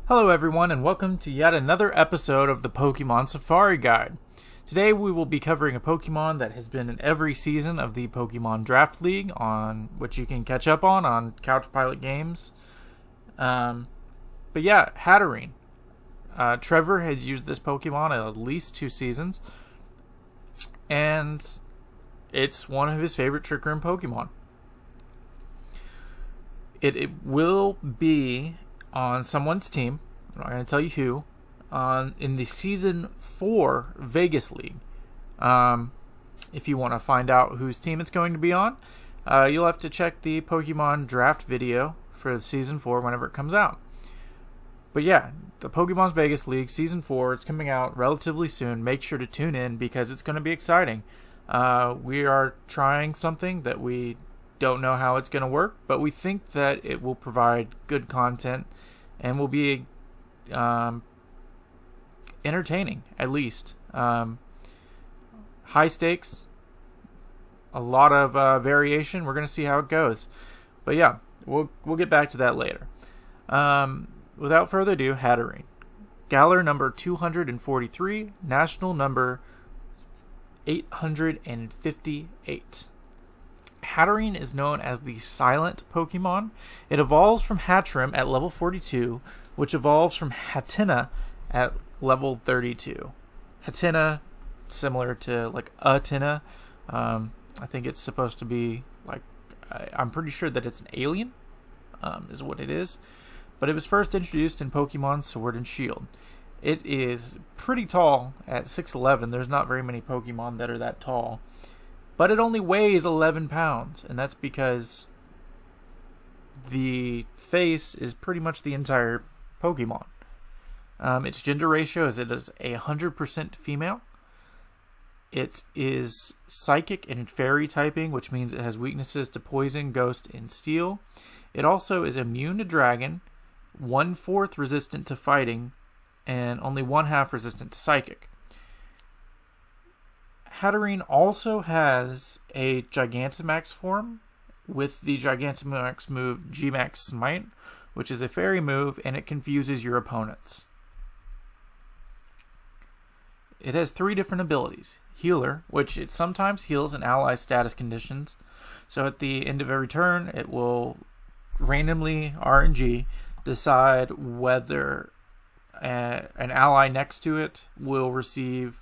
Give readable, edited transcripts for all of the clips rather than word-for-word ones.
Hello everyone and welcome to yet another episode of the Pokemon Safari Guide. Today we will be covering a Pokemon that has been in every season of the Pokemon Draft League, on which you can catch up on Couch Pilot Games. Hatterene. Trevor has used this Pokemon at least 2 seasons, and it's one of his favorite Trick Room Pokemon. It will be on someone's team. I'm not going to tell you who. In the Season 4 Vegas League. If you want to find out whose team it's going to be on, you'll have to check the Pokemon Draft video for Season 4 whenever it comes out. But yeah, the Pokemon's Vegas League Season 4, it's coming out relatively soon. Make sure to tune in because it's going to be exciting. We are trying something that we don't know how it's going to work, but we think that it will provide good content and will be entertaining, at least. High stakes, a lot of variation. We're going to see how it goes. But yeah, we'll get back to that later. Without further ado, Hatterene. Galar number 243, national number 858. Hatterene is known as the Silent Pokemon. It evolves from Hatterene at level 42, which evolves from Hatterene at level 32. Hatterene, similar to like Hatterene. I think it's supposed to be like, I'm pretty sure that it's an alien, is what it is. But it was first introduced in Pokemon Sword and Shield. It is pretty tall at 6'11". There's not very many Pokemon that are that tall. But it only weighs 11 pounds, and that's because the face is pretty much the entire Pokemon. Its gender ratio is 100% female. It is psychic and fairy typing, which means it has weaknesses to poison, ghost, and steel. It also is immune to dragon, 1/4 resistant to fighting, and only 1/2 resistant to psychic. Hatterene also has a Gigantamax form with the Gigantamax move G-Max Smite, which is a fairy move, and it confuses your opponents. It has 3 different abilities. Healer, which it sometimes heals an ally's status conditions. So at the end of every turn, it will randomly RNG decide whether an ally next to it will receive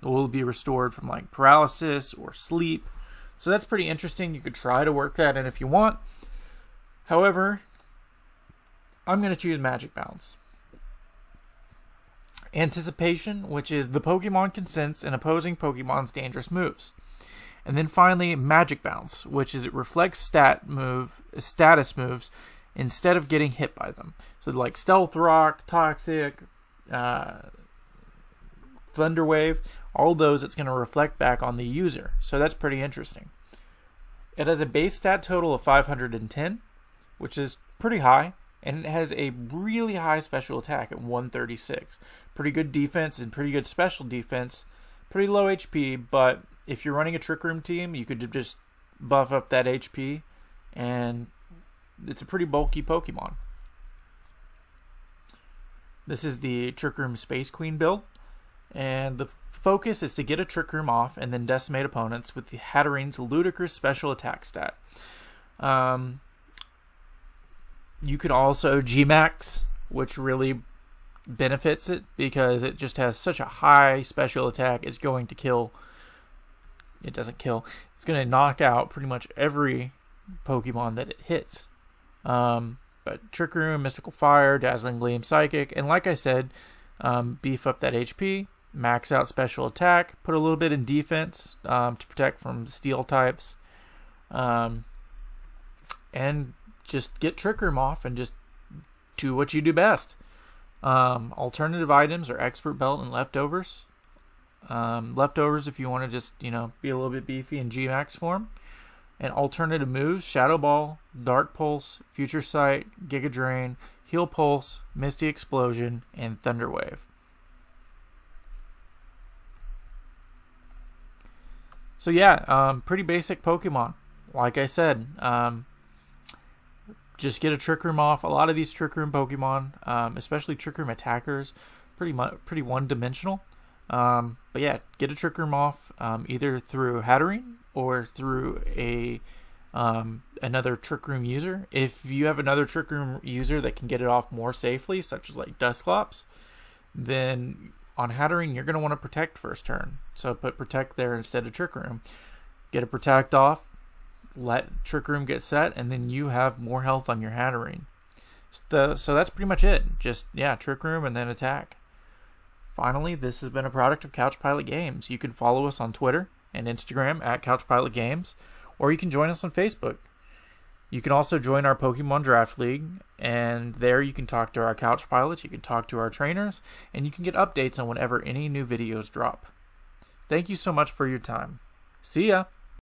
will be restored from like paralysis or sleep. So that's pretty interesting. You could try to work that in if you want. However, I'm going to choose Magic Bounce. Anticipation, which is the Pokemon can sense an opposing Pokemon's dangerous moves. And then finally, Magic Bounce, which is it reflects status moves instead of getting hit by them. So like Stealth Rock, Toxic, Thunder Wave, all those it's going to reflect back on the user. So that's pretty interesting. It has a base stat total of 510, which is pretty high, and it has a really high special attack at 136. Pretty good defense and pretty good special defense. Pretty low HP, but if you're running a Trick Room team, you could just buff up that HP, and it's a pretty bulky Pokemon. This is the Trick Room Space Queen build, and the focus is to get a Trick Room off and then decimate opponents with the Hatterene's ludicrous special attack stat. You could also G-Max, which really benefits it because it just has such a high special attack. It's going to kill. It doesn't kill. It's going to knock out pretty much every Pokemon that it hits. But Trick Room, Mystical Fire, Dazzling Gleam, Psychic, and like I said, beef up that HP, max out special attack, put a little bit in defense to protect from steel types, and just get Trick Room off and just do what you do best. Alternative items are Expert Belt and Leftovers. Leftovers if you want to just, be a little bit beefy in G-Max form. And alternative moves, Shadow Ball, Dark Pulse, Future Sight, Giga Drain, Heal Pulse, Misty Explosion, and Thunder Wave. So yeah, pretty basic Pokemon. Like I said, just get a Trick Room off. A lot of these Trick Room Pokemon, especially Trick Room attackers, pretty one-dimensional. But yeah, get a Trick Room off either through Hatterene or through another Trick Room user. If you have another Trick Room user that can get it off more safely, such as like Dusclops, then on Hatterene you're going to want to Protect first turn. So put Protect there instead of Trick Room. Get a Protect off, let Trick Room get set, and then you have more health on your Hatterene. So that's pretty much it. Just, yeah, Trick Room and then attack. Finally, this has been a product of Couch Pilot Games. You can follow us on Twitter and Instagram at Couch Pilot Games, or you can join us on Facebook. You can also join our Pokemon Draft League, and there you can talk to our Couch Pilots, you can talk to our trainers, and you can get updates on whenever any new videos drop. Thank you so much for your time. See ya!